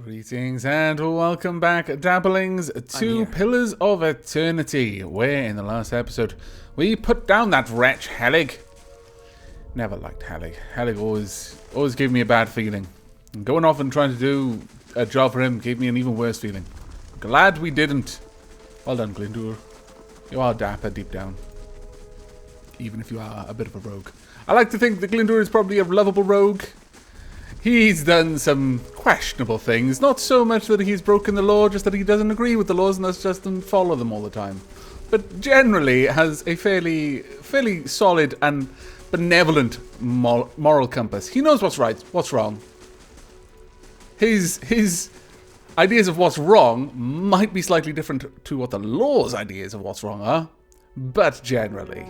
Greetings and welcome back, Dabblings, to Pillars of Eternity, where in the last episode we put down that wretch Helig. Never liked Helig. Helig always gave me a bad feeling. And going off and trying to do a job for him gave me an even worse feeling. Glad we didn't. Well done, Glindur. You are dapper deep down. Even if you are a bit of a rogue. I like to think that Glindur is probably a lovable rogue. He's done some questionable things. Not so much that he's broken the law, just that he doesn't agree with the laws and doesn't follow them all the time. But generally has a fairly solid and benevolent moral compass. He knows what's right, what's wrong. His ideas of what's wrong might be slightly different to what the law's ideas of what's wrong are, but generally.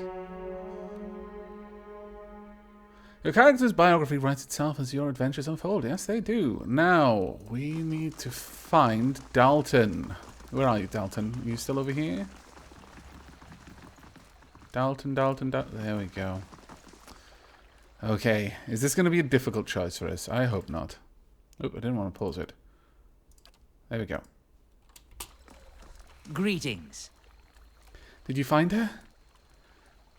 Your character's biography writes itself as your adventures unfold. Yes, they do. Now, we need to find Dalton. Where are you, Dalton? Are you still over here? Dalton. There we go. Okay. Is this going to be a difficult choice for us? I hope not. Oh, I didn't want to pause it. There we go. Greetings. Did you find her?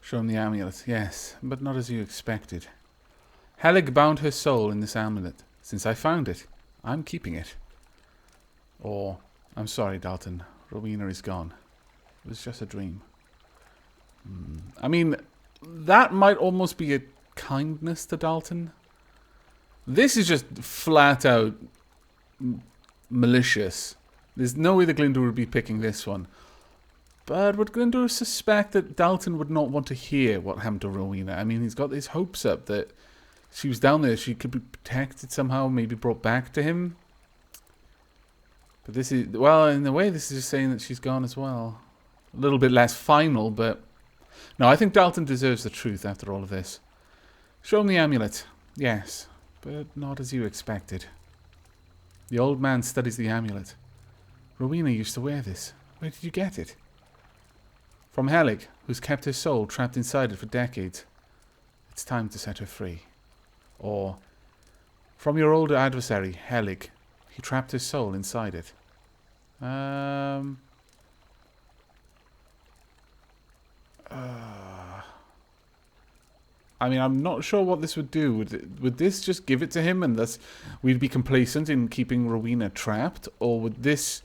Show him the amulet. Yes, but not as you expected. Helig bound her soul in this amulet. Since I found it, I'm keeping it. Or, I'm sorry, Dalton. Rowena is gone. It was just a dream. I mean, that might almost be a kindness to Dalton. This is just flat out malicious. There's no way that Glindur would be picking this one. But would Glindur suspect that Dalton would not want to hear what happened to Rowena? I mean, he's got his hopes up that she was down there, she could be protected somehow, maybe brought back to him. But this is, well, in a way, this is just saying that she's gone as well. A little bit less final, but... No, I think Dalton deserves the truth after all of this. Show him the amulet. Yes, but not as you expected. The old man studies the amulet. Rowena used to wear this. Where did you get it? From Helig, who's kept her soul trapped inside it for decades. It's time to set her free. Or, from your older adversary, Helig. He trapped his soul inside it. I mean, I'm not sure what this would do. Would this just give it to him and thus we'd be complacent in keeping Rowena trapped? Or would this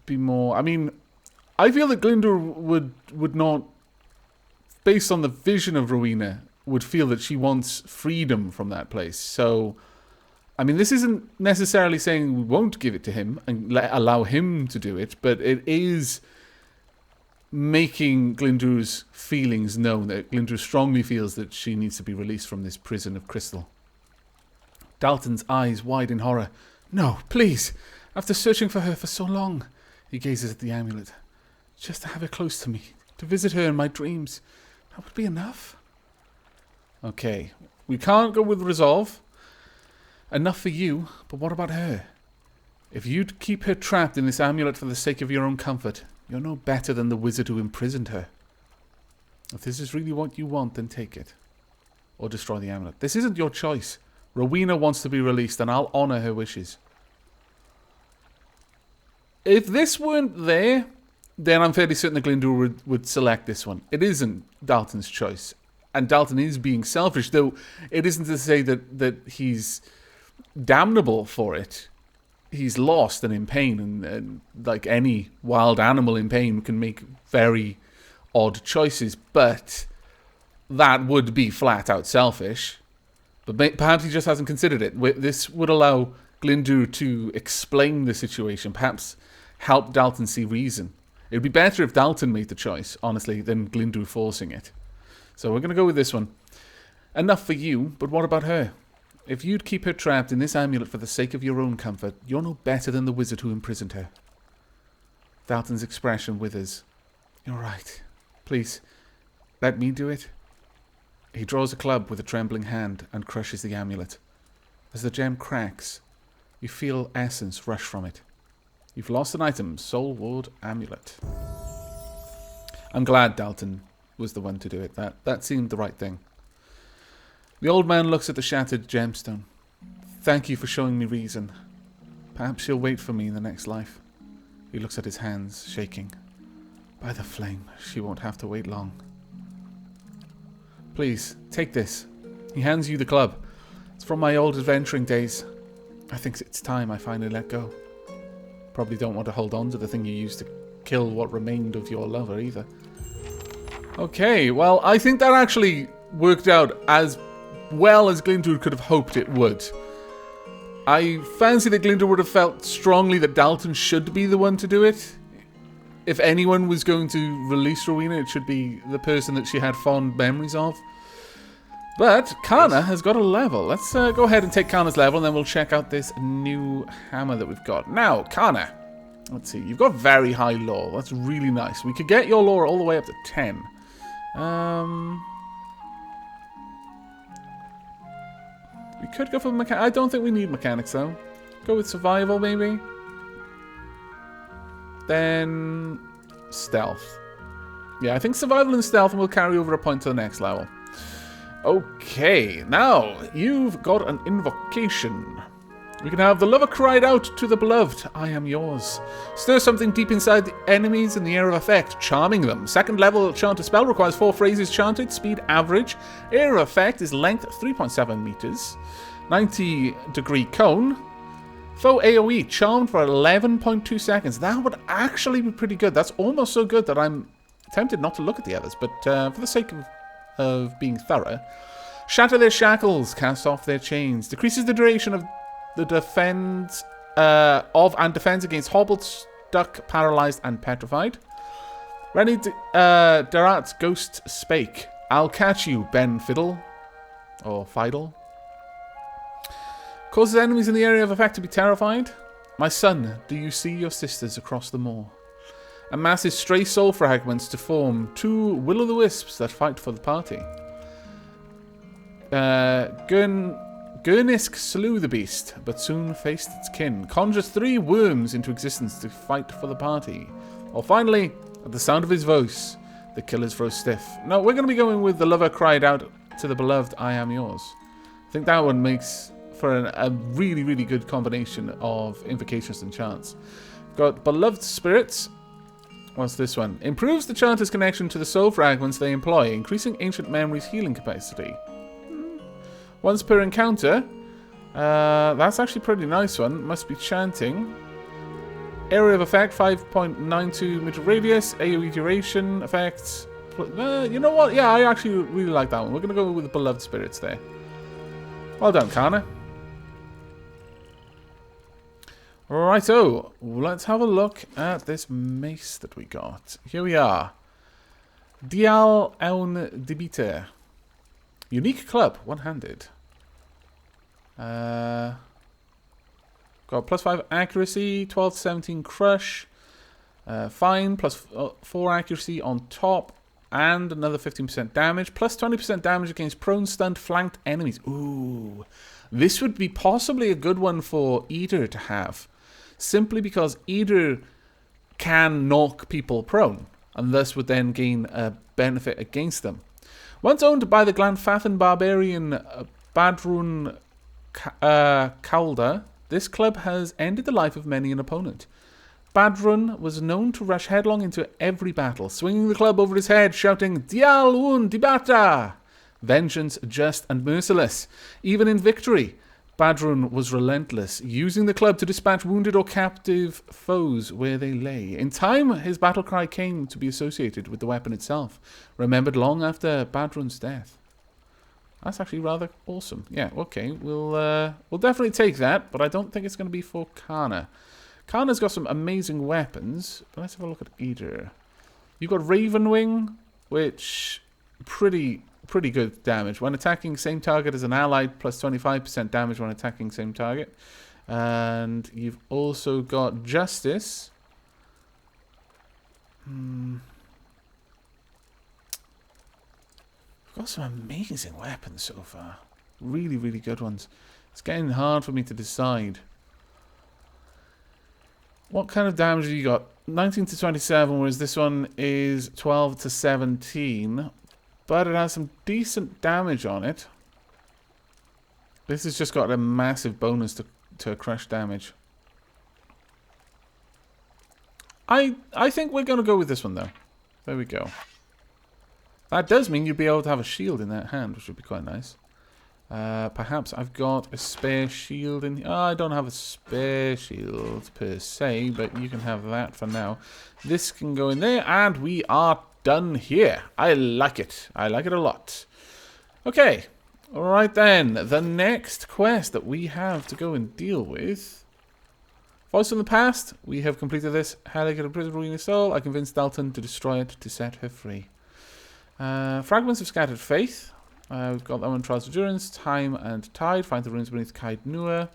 be more... I mean, I feel that Glindur would not, based on the vision of Rowena, would feel that she wants freedom from that place. So, I mean, this isn't necessarily saying we won't give it to him and allow him to do it, but it is making Glindur's feelings known, that Glindur strongly feels that she needs to be released from this prison of crystal. Dalton's eyes wide in horror. No, please! After searching for her for so long, he gazes at the amulet. Just to have her close to me, to visit her in my dreams. That would be enough. Okay, we can't go with resolve. Enough for you, but what about her? If you'd keep her trapped in this amulet for the sake of your own comfort, you're no better than the wizard who imprisoned her. If this is really what you want, then take it. Or destroy the amulet. This isn't your choice. Rowena wants to be released, and I'll honor her wishes. If this weren't there, then I'm fairly certain that Glindur would select this one. It isn't Dalton's choice. And Dalton is being selfish, though it isn't to say that he's damnable for it. He's lost and in pain, and like any wild animal in pain can make very odd choices, but that would be flat out selfish. But perhaps he just hasn't considered it. This would allow Glindur to explain the situation, perhaps help Dalton see reason. It would be better if Dalton made the choice, honestly, than Glindur forcing it. So we're going to go with this one. Enough for you, but what about her? If you'd keep her trapped in this amulet for the sake of your own comfort, you're no better than the wizard who imprisoned her. Dalton's expression withers. You're right. Please, let me do it. He draws a club with a trembling hand and crushes the amulet. As the gem cracks, you feel essence rush from it. You've lost an item, Soul Ward Amulet. I'm glad Dalton was the one to do it. That seemed the right thing. The old man looks at the shattered gemstone. Thank you for showing me reason. Perhaps she'll wait for me in the next life. He looks at his hands, shaking. By the flame, she won't have to wait long. Please, take this. He hands you the club. It's from my old adventuring days. I think it's time I finally let go. Probably don't want to hold on to the thing you used to kill what remained of your lover either. Okay, well, I think that actually worked out as well as Glinda could have hoped it would. I fancy that Glinda would have felt strongly that Dalton should be the one to do it. If anyone was going to release Rowena, it should be the person that she had fond memories of. But Kana has got a level. Let's go ahead and take Kana's level, and then we'll check out this new hammer that we've got. Now, Kana, let's see. You've got very high lore. That's really nice. We could get your lore all the way up to 10. We could go for mechanics. I don't think we need mechanics, though. Go with survival, maybe. Then stealth. Yeah, I think survival and stealth will carry over a point to the next level. Okay, now you've got an invocation. We can have the lover cried out to the beloved, I am yours. Stir something deep inside the enemies in the area of effect, charming them. Second level chant a spell requires 4 phrases chanted, speed average. Area of effect is length 3.7 meters. 90-degree cone. Foe AoE, charmed for 11.2 seconds. That would actually be pretty good. That's almost so good that I'm tempted not to look at the others, but for the sake of being thorough. Shatter their shackles, cast off their chains. Decreases the duration of the defense defense against hobbled, stuck, paralyzed, and petrified. Rennie Darat's ghost spake. I'll catch you, Ben Fiddle. Or Fiddle. Causes enemies in the area of effect to be terrified. My son, do you see your sisters across the moor? Amasses stray soul fragments to form 2 will-o'-the-wisps that fight for the party. Gurnisk slew the beast, but soon faced its kin. Conjures 3 worms into existence to fight for the party. Or finally, at the sound of his voice, the killers froze stiff. No, we're going to be going with the lover cried out to the beloved, I am yours. I think that one makes for a really, really good combination of invocations and chants. Got beloved spirits. What's this one? Improves the chanter's connection to the soul fragments they employ, increasing ancient memories' healing capacity. Once per encounter. That's actually a pretty nice one. Must be chanting. Area of effect, 5.92 meter radius. AoE duration effects. You know what? Yeah, I actually really like that one. We're going to go with the beloved spirits there. Well done, Kana. Righto, let's have a look at this mace that we got. Here we are. Dial Aun Debiter. Unique club, one-handed. Got +5 accuracy, 12 to 17 crush. Fine, +4 accuracy on top. And another 15% damage. Plus 20% damage against prone, stunned, flanked enemies. Ooh. This would be possibly a good one for Eater to have. Simply because Eater can knock people prone, and thus would then gain a benefit against them. Once owned by the Glanfathan barbarian Badrun Kaulda, this club has ended the life of many an opponent. Badrun was known to rush headlong into every battle, swinging the club over his head, shouting, Dial un dibata! Vengeance just and merciless. Even in victory, Badrun was relentless, using the club to dispatch wounded or captive foes where they lay. In time, his battle cry came to be associated with the weapon itself, remembered long after Badrun's death. That's actually rather awesome. Yeah, okay, we'll definitely take that, but I don't think it's going to be for Kana. Kana's got some amazing weapons, but let's have a look at Eater. You've got Ravenwing, which pretty good damage. When attacking same target as an allied, plus 25% damage when attacking same target. And you've also got Justice. We've got some amazing weapons so far. Really, really good ones. It's getting hard for me to decide. What kind of damage have you got? 19 to 27, whereas this one is 12 to 17. But it has some decent damage on it. This has just got a massive bonus to crush damage. I think we're going to go with this one, though. There we go. That does mean you'd be able to have a shield in that hand, which would be quite nice. Perhaps I've got a spare shield in here. Oh, I don't have a spare shield per se, but you can have that for now. This can go in there, and we are done here. I like it. I like it a lot. Okay. Alright then. The next quest that we have to go and deal with. Voice from the past. We have completed this. How to get a prison ruining soul. I convinced Dalton to destroy it to set her free. Fragments of Scattered Faith. We've got that one. Trials of Endurance, Time and Tide. Find the ruins beneath Kaid Nua.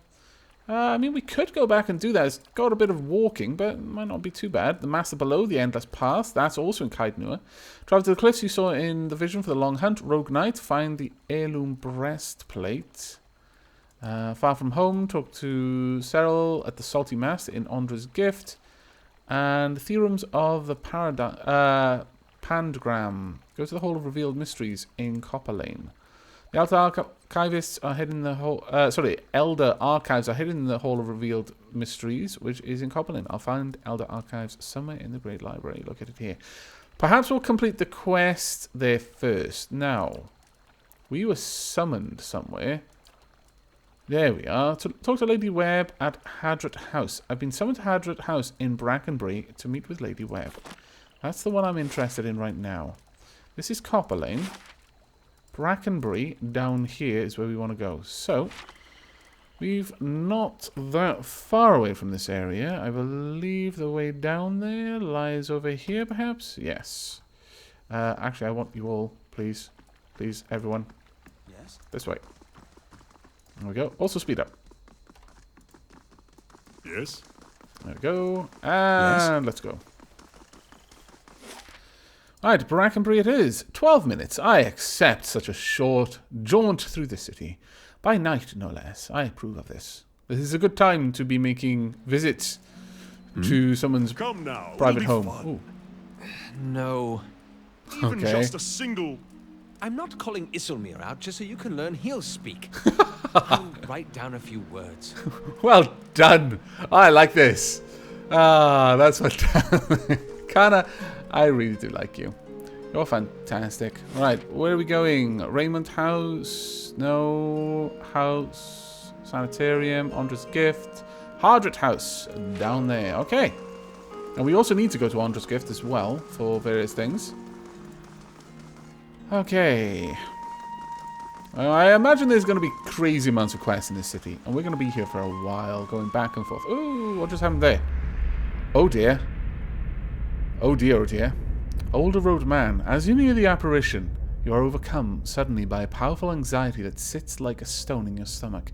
I mean, we could go back and do that. It's got a bit of walking, but it might not be too bad. The Master Below, the Endless Path. That's also in Kaid Nua. Travel to the cliffs you saw in the vision for the Long Hunt. Rogue Knight. Find the Heirloom Breastplate. Far From Home. Talk to Cyril at the Salty Mast in Ondra's Gift. And Theorems of the Pandragram. Go to the Hall of Revealed Mysteries in Copper Lane. The Elder Archivists are hidden in the hall. Elder Archives are hidden in the Hall of Revealed Mysteries, which is in Copper Lane. I'll find Elder Archives somewhere in the Great Library. Located here. Perhaps we'll complete the quest there first. Now, we were summoned somewhere. There we are. Talk to Lady Webb at Hadrat House. I've been summoned to Hadrat House in Brackenbury to meet with Lady Webb. That's the one I'm interested in right now. This is Copper Lane. Brackenbury down here is where we want to go. So, we've not that far away from this area. I believe the way down there lies over here, perhaps? Yes. Actually, I want you all, please. Please, everyone. Yes? This way. There we go. Also speed up. Yes? There we go. And let's go. Alright, Brackenbury it is. 12 minutes. I accept such a short jaunt through the city. By night, no less. I approve of this. This is a good time to be making visits to someone's private home. Ooh. No. Even just a single... I'm not calling Isilmir out just so you can learn he'll speak. I'll write down a few words. Well done. I like this. Ah, that's fantastic. Kana, I really do like you. You're fantastic. Right, where are we going? Raymond House? No. House. Sanitarium. Ondra's Gift. Hadrat House. Down there. Okay. And we also need to go to Ondra's Gift as well for various things. Okay. I imagine there's going to be crazy amounts of quests in this city. And we're going to be here for a while, going back and forth. Ooh, what just happened there? Oh dear. Oh dear, oh dear. Older Roadman, as you near the apparition, you are overcome suddenly by a powerful anxiety that sits like a stone in your stomach.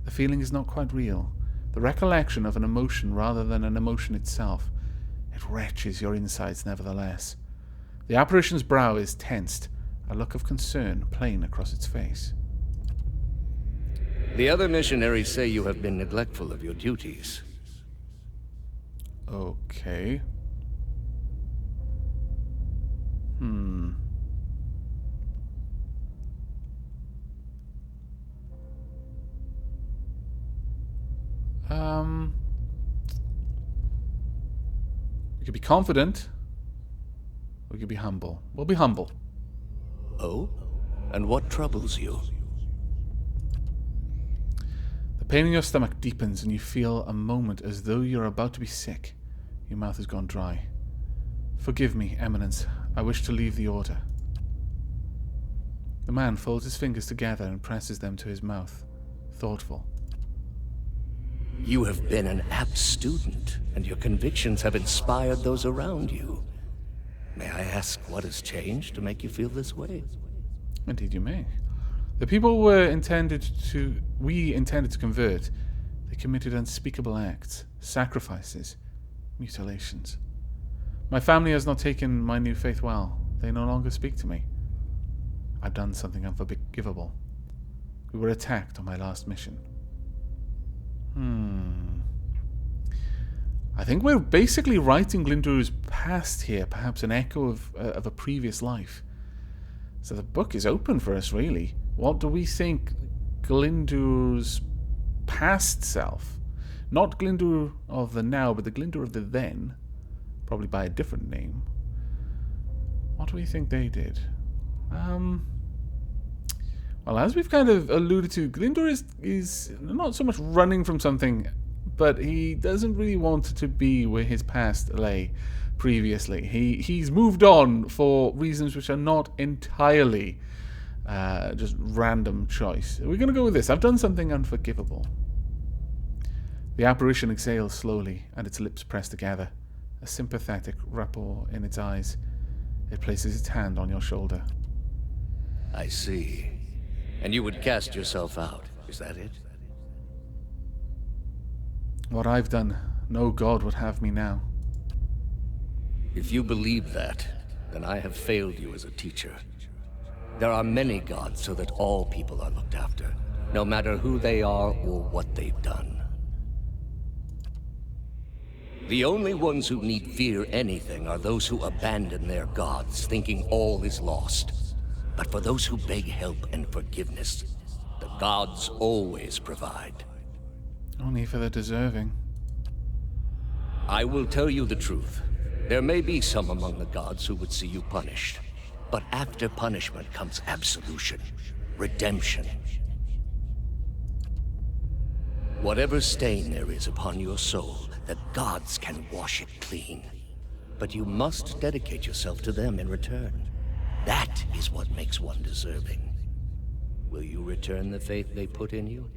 The feeling is not quite real. The recollection of an emotion rather than an emotion itself. It wrenches your insides nevertheless. The apparition's brow is tensed, a look of concern plain across its face. The other missionaries say you have been neglectful of your duties. Okay. We could be confident. We could be humble. We'll be humble. Oh? And what troubles you? The pain in your stomach deepens and you feel a moment as though you're about to be sick. Your mouth has gone dry. Forgive me, Eminence. I wish to leave the Order. The man folds his fingers together and presses them to his mouth. Thoughtful. You have been an apt student, and your convictions have inspired those around you. May I ask what has changed to make you feel this way? Indeed you may. The people we intended to convert. They committed unspeakable acts, sacrifices, mutilations. My family has not taken my new faith well. They no longer speak to me. I've done something unforgivable. We were attacked on my last mission. I think we're basically writing Glinduru's past here, perhaps an echo of a previous life. So the book is open for us, really. What do we think Glindur's past self. Not Glindur of the now, but the Glindur of the then. Probably by a different name. What do we think they did? Well, as we've kind of alluded to, Glindur is not so much running from something, but he doesn't really want to be where his past lay previously. He's moved on for reasons which are not entirely just random choice. We're going to go with this. I've done something unforgivable. The apparition exhales slowly, and its lips press together. A sympathetic rapport in its eyes. It places its hand on your shoulder. I see. And you would cast yourself out, is that it? What I've done, no god would have me now. If you believe that, then I have failed you as a teacher. There are many gods so that all people are looked after, no matter who they are or what they've done. The only ones who need fear anything are those who abandon their gods, thinking all is lost. But for those who beg help and forgiveness, the gods always provide. Only for the deserving. I will tell you the truth. There may be some among the gods who would see you punished. But after punishment comes absolution, redemption. Whatever stain there is upon your soul, the gods can wash it clean. But you must dedicate yourself to them in return. That is what makes one deserving. Will you return the faith they put in you?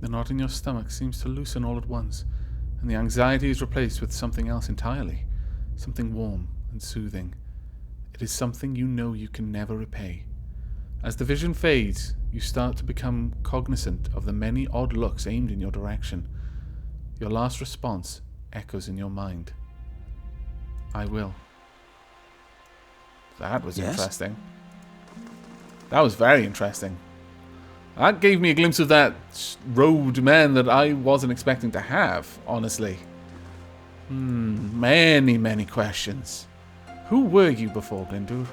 The knot in your stomach seems to loosen all at once, and the anxiety is replaced with something else entirely. Something warm and soothing. It is something you know you can never repay. As the vision fades, you start to become cognizant of the many odd looks aimed in your direction. Your last response echoes in your mind. I will. That was interesting. That was very interesting. That gave me a glimpse of that Roadman that I wasn't expecting to have, honestly. Many, many questions. Who were you before, Glindur?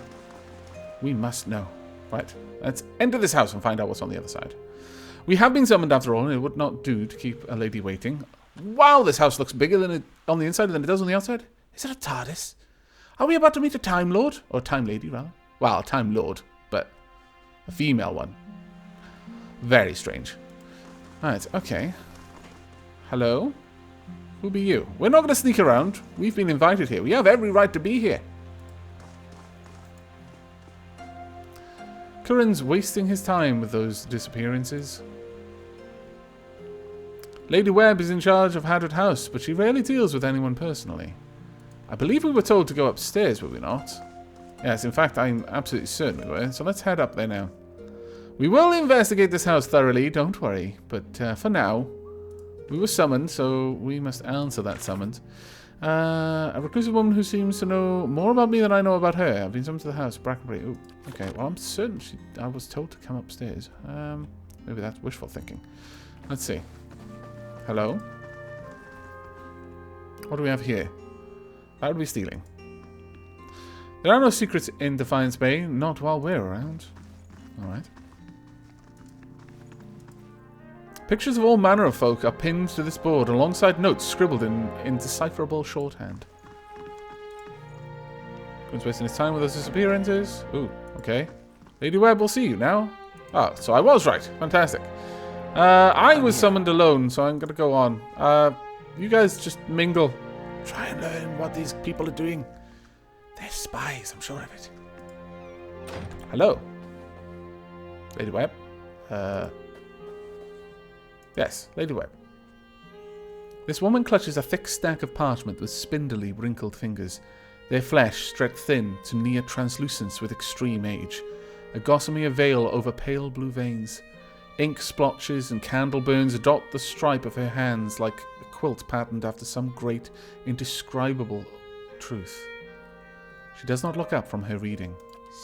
We must know. Right, let's enter this house and find out what's on the other side. We have been summoned after all, and it would not do to keep a lady waiting. Wow, this house looks bigger than it on the inside than it does on the outside. Is it a TARDIS? Are we about to meet a Time Lord? Or Time Lady, rather. Well, Time Lord, but a female one. Very strange. Right, okay. Hello? Who be you? We're not going to sneak around. We've been invited here. We have every right to be here. Curran's wasting his time with those disappearances. Lady Webb is in charge of Hadrat House, but she rarely deals with anyone personally. I believe we were told to go upstairs, were we not? Yes, in fact, I'm absolutely certain we were, so let's head up there now. We will investigate this house thoroughly, don't worry, but for now, we were summoned, so we must answer that summons. A reclusive woman who seems to know more about me than I know about her. I've been summoned to the house, Brackenbury. Ooh, okay, well, I'm certain I was told to come upstairs. Maybe that's wishful thinking. Let's see. Hello? What do we have here? That would be stealing. There are no secrets in Defiance Bay, not while we're around. Alright. Pictures of all manner of folk are pinned to this board alongside notes scribbled in indecipherable shorthand. Couldn't wasting his time with those disappearances. Ooh, okay. Lady Webb will see you now. Oh, so I was right. Fantastic. I was summoned alone, so I'm going to go on. You guys just mingle. Try and learn what these people are doing. They're spies, I'm sure of it. Hello. Lady Webb. Yes, Lady Webb. This woman clutches a thick stack of parchment with spindly, wrinkled fingers. Their flesh stretched thin to near translucence with extreme age. A gossamer veil over pale blue veins. Ink splotches and candle burns dot the stripe of her hands like a quilt patterned after some great, indescribable truth. She does not look up from her reading.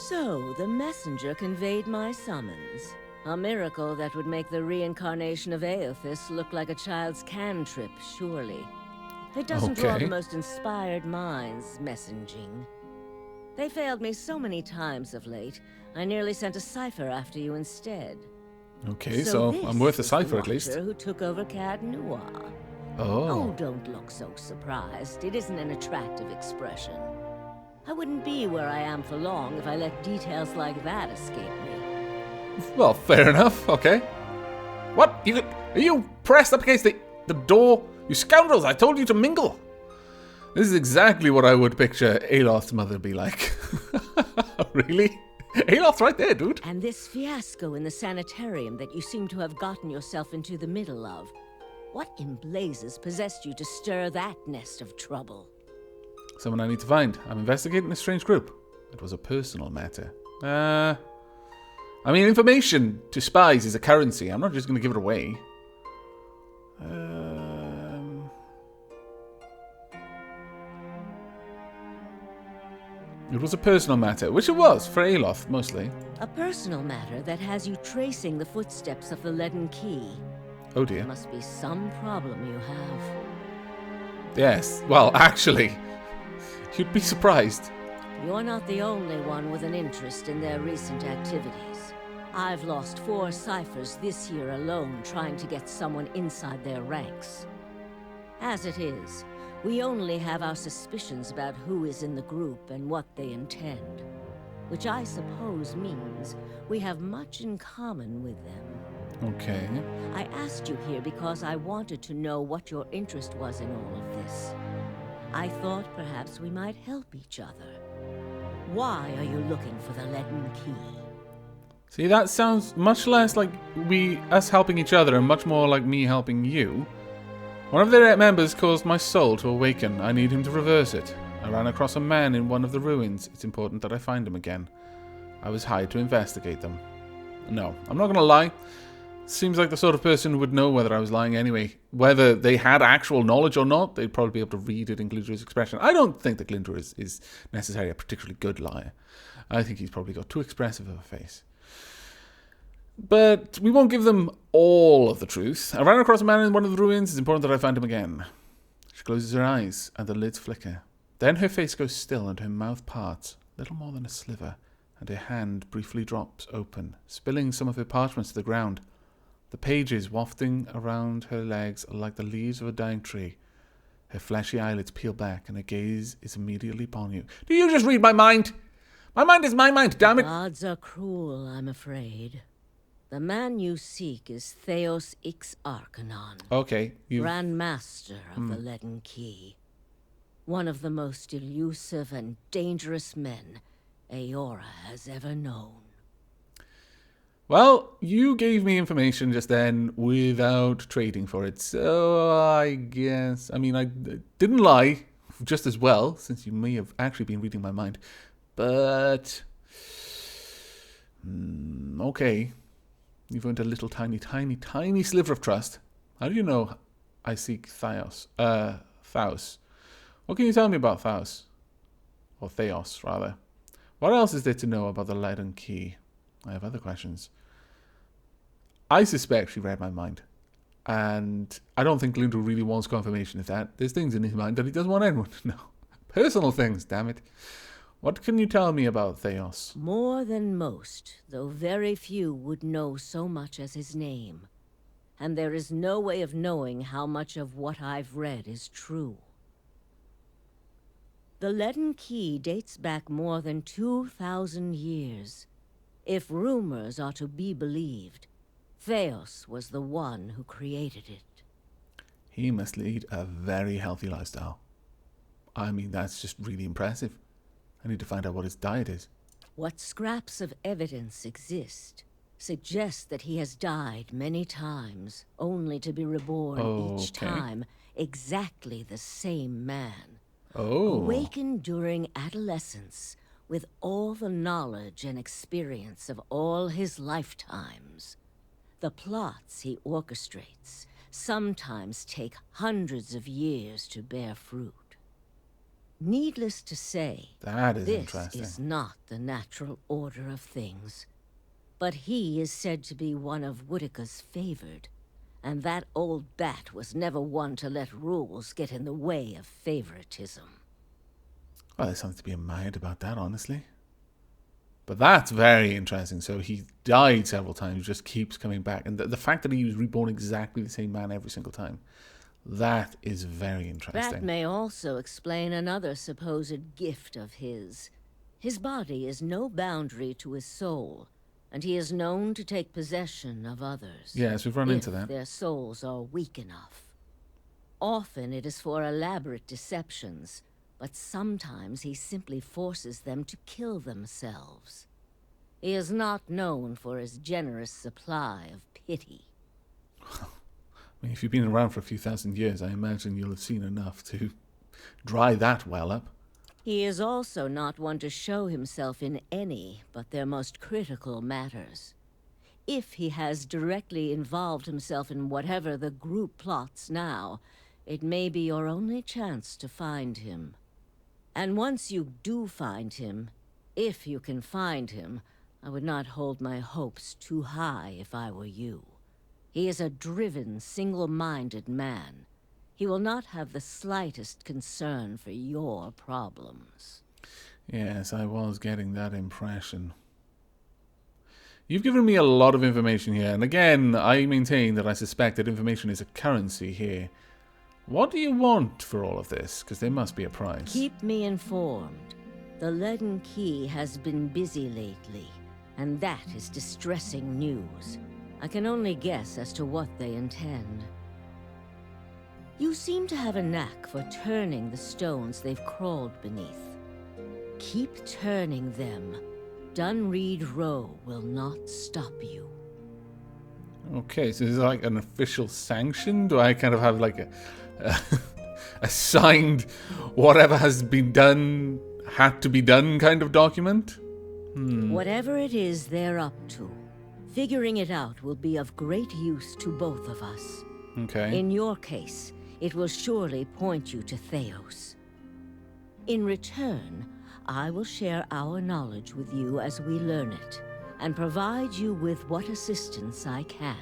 So, the messenger conveyed my summons. A miracle that would make the reincarnation of Aothis look like a child's cantrip, surely. It doesn't draw the most inspired minds messaging. They failed me so many times of late, I nearly sent a cipher after you instead. Okay, so I'm worth a this is cipher the at least. Watcher who took over Cad Noir. Oh. Oh, don't look so surprised. It isn't an attractive expression. I wouldn't be where I am for long if I let details like that escape me. Well, fair enough. Okay. What? Are you pressed up against the door? You scoundrels! I told you to mingle. This is exactly what I would picture Aloth's mother be like. Really? Aloth's right there, dude. And this fiasco in the sanitarium that you seem to have gotten yourself into the middle of. What in blazes possessed you to stir that nest of trouble? Someone I need to find. I'm investigating a strange group. It was a personal matter. I mean, information to spies is a currency. I'm not just going to give it away. It was a personal matter, which it was, for Aloth, mostly. A personal matter that has you tracing the footsteps of the leaden key. Oh dear. Must be some problem you have. Yes. Well, actually, you'd be surprised. You're not the only one with an interest in their recent activities. I've lost 4 ciphers this year alone trying to get someone inside their ranks. As it is, we only have our suspicions about who is in the group and what they intend. Which I suppose means we have much in common with them. Okay. I asked you here because I wanted to know what your interest was in all of this. I thought perhaps we might help each other. Why are you looking for the leaden key? See, that sounds much less like us helping each other and much more like me helping you. One of their members caused my soul to awaken. I need him to reverse it. I ran across a man in one of the ruins. It's important that I find him again. I was hired to investigate them. No, I'm not going to lie. Seems like the sort of person who would know whether I was lying anyway. Whether they had actual knowledge or not, they'd probably be able to read it in Glindor's expression. I don't think that Glindor is necessarily a particularly good liar. I think he's probably got too expressive of a face. But we won't give them all of the truth. I ran across a man in one of the ruins. It's important that I find him again. She closes her eyes, and the lids flicker. Then her face goes still, and her mouth parts, little more than a sliver, and her hand briefly drops open, spilling some of her parchments to the ground. The pages wafting around her legs are like the leaves of a dying tree. Her fleshy eyelids peel back, and her gaze is immediately upon you. Do you just read my mind? My mind is my mind, damn it! Gods are cruel, I'm afraid. The man you seek is Theos Ix Arcanon, Okay, Grand Master of the Leaden Key. One of the most elusive and dangerous men Aora has ever known. Well, you gave me information just then without trading for it, so I guess... I mean, I didn't lie just as well, since you may have actually been reading my mind. But... okay. You've earned a little tiny sliver of trust. How do you know I seek Thaos? What can you tell me about Thaos? Or Theos, rather. What else is there to know about the Leaden Key? I have other questions. I suspect she read my mind. And I don't think Glindor really wants confirmation of that. There's things in his mind that he doesn't want anyone to know. Personal things, damn it. What can you tell me about Theos? More than most, though very few would know so much as his name. And there is no way of knowing how much of what I've read is true. The Leaden Key dates back more than 2,000 years. If rumors are to be believed, Theos was the one who created it. He must lead a very healthy lifestyle. I mean, that's just really impressive. I need to find out what his diet is. What scraps of evidence exist suggest that he has died many times, only to be reborn each time exactly the same man. Awakened during adolescence with all the knowledge and experience of all his lifetimes. The plots he orchestrates sometimes take hundreds of years to bear fruit. Needless to say, this is not the natural order of things. But he is said to be one of Woodica's favored, and that old bat was never one to let rules get in the way of favoritism. Well, there's something to be admired about that, honestly. But that's very interesting. So he died several times, just keeps coming back. And the fact that he was reborn exactly the same man every single time, that is very interesting. That may also explain another supposed gift of his. His body is no boundary to his soul, and he is known to take possession of others. Yes, we've run into that. If their souls are weak enough. Often it is for elaborate deceptions, but sometimes he simply forces them to kill themselves. He is not known for his generous supply of pity. I mean, if you've been around for a few thousand years, I imagine you'll have seen enough to dry that well up. He is also not one to show himself in any but their most critical matters. If he has directly involved himself in whatever the group plots now, it may be your only chance to find him. And once you do find him, if you can find him, I would not hold my hopes too high if I were you. He is a driven, single-minded man. He will not have the slightest concern for your problems. Yes, I was getting that impression. You've given me a lot of information here, and again, I maintain that I suspect that information is a currency here. What do you want for all of this? Because there must be a price. Keep me informed. The Leaden Key has been busy lately, and that is distressing news. I can only guess as to what they intend. You seem to have a knack for turning the stones they've crawled beneath. Keep turning them. Dunreed Row will not stop you. Okay, so is it like an official sanction? Do I kind of have like a signed whatever has been done had to be done kind of document? Whatever it is they're up to, figuring it out will be of great use to both of us. Okay. In your case, it will surely point you to Theos. In return, I will share our knowledge with you as we learn it, and provide you with what assistance I can.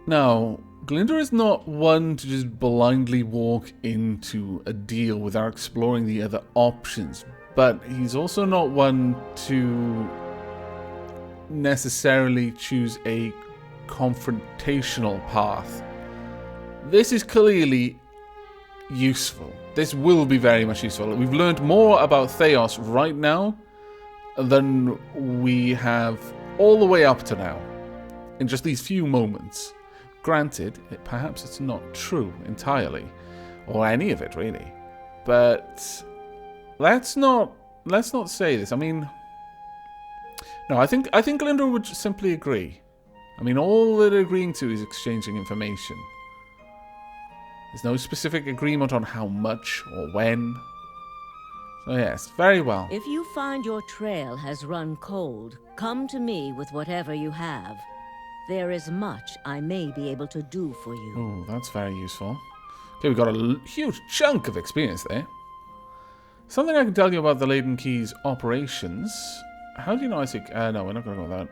Now, Glinda is not one to just blindly walk into a deal without exploring the other options, but he's also not one to necessarily choose a confrontational path. This is clearly useful. This will be very much useful. We've learned more about Theos right now than we have all the way up to now in just these few moments. Granted, perhaps it's not true entirely, or any of it really, but let's not say this. I mean, no, I think Glinda would simply agree. I mean, all they're agreeing to is exchanging information. There's no specific agreement on how much or when. So yes, very well. If you find your trail has run cold, come to me with whatever you have. There is much I may be able to do for you. Oh, that's very useful. Okay, we've got a huge chunk of experience there. Something I can tell you about the Leaden Key's operations. How do you know I think... no, we're not going to go with that.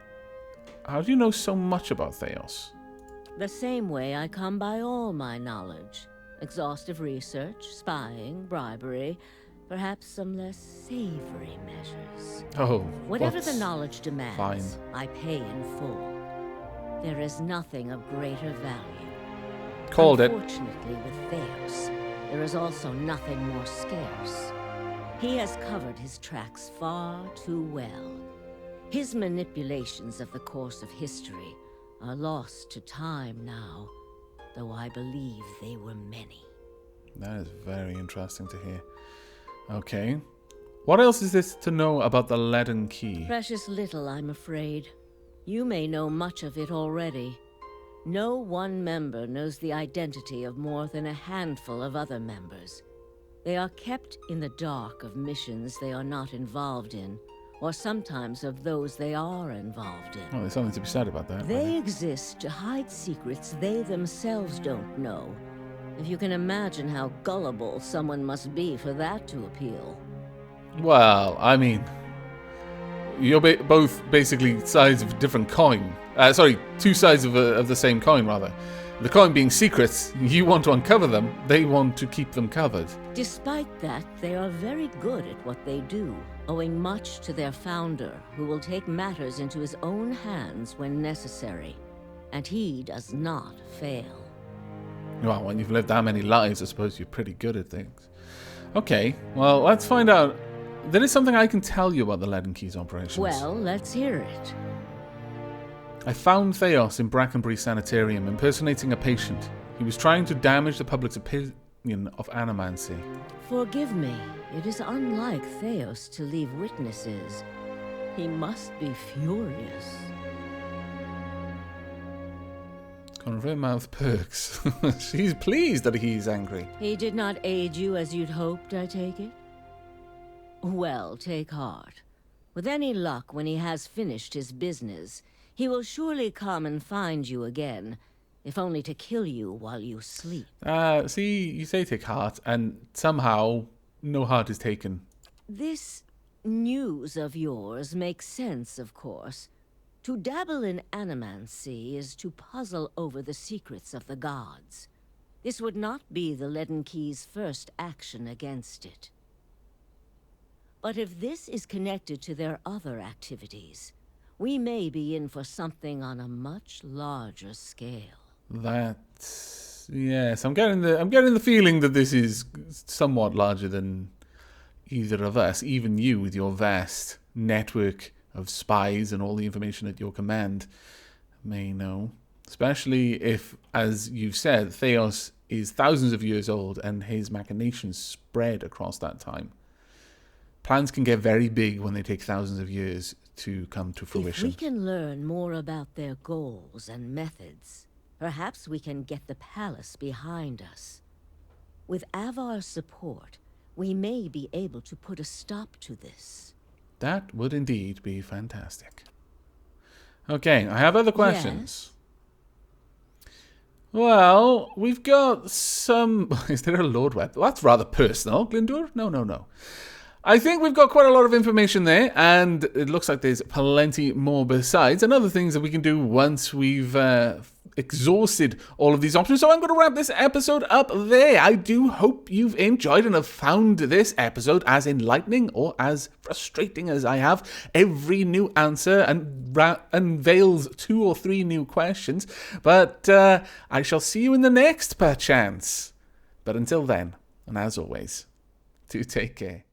How do you know so much about Theos? The same way I come by all my knowledge. Exhaustive research, spying, bribery, perhaps some less savory measures. Oh, Whatever what's the knowledge demands, fine. I pay in full. There is nothing of greater value. Called it. Unfortunately, with Theos, there is also nothing more scarce. He has covered his tracks far too well. His manipulations of the course of history are lost to time now, though I believe they were many. That is very interesting to hear. Okay. What else is this to know about the Leaden Key? Precious little, I'm afraid. You may know much of it already. No one member knows the identity of more than a handful of other members. They are kept in the dark of missions they are not involved in, or sometimes of those they are involved in. Oh, there's something to be said about that. They exist to hide secrets they themselves don't know. If you can imagine how gullible someone must be for that to appeal. Well, I mean, you're both basically sides of a different coin. Sorry, two sides of the same coin, rather. The coin being secrets, you want to uncover them, they want to keep them covered. Despite that, they are very good at what they do, owing much to their founder, who will take matters into his own hands when necessary. And he does not fail. Well, when you've lived that many lives, I suppose you're pretty good at things. Okay, well, let's find out. There is something I can tell you about the Leaden Keys operations. Well, let's hear it. I found Theos in Brackenbury Sanitarium impersonating a patient. He was trying to damage the public's opinion of animancy. Forgive me, it is unlike Theos to leave witnesses. He must be furious. Convert mouth perks. She's pleased that he's angry. He did not aid you as you'd hoped, I take it? Well, take heart. With any luck, when he has finished his business, he will surely come and find you again, if only to kill you while you sleep. See, you say take heart, and somehow no heart is taken. This news of yours makes sense, of course. To dabble in animancy is to puzzle over the secrets of the gods. This would not be the Leaden Key's first action against it. But if this is connected to their other activities, we may be in for something on a much larger scale. Yes, I'm getting the feeling that this is somewhat larger than either of us, even you with your vast network of spies and all the information at your command may know. Especially if, as you've said, Theos is thousands of years old and his machinations spread across that time. Plans can get very big when they take thousands of years to come to fruition. If we can learn more about their goals and methods, perhaps we can get the palace behind us. With Avar's support, we may be able to put a stop to this. That would indeed be fantastic. Okay, I have other questions. Yes. Well, we've got some... Is there a Lord Web? That's rather personal, Glyndŵr. No. I think we've got quite a lot of information there, and it looks like there's plenty more besides, and other things that we can do once we've exhausted all of these options. So I'm going to wrap this episode up there. I do hope you've enjoyed and have found this episode as enlightening or as frustrating as I have. Every new answer unveils 2 or 3 new questions, but I shall see you in the next, perchance. But until then, and as always, do take care.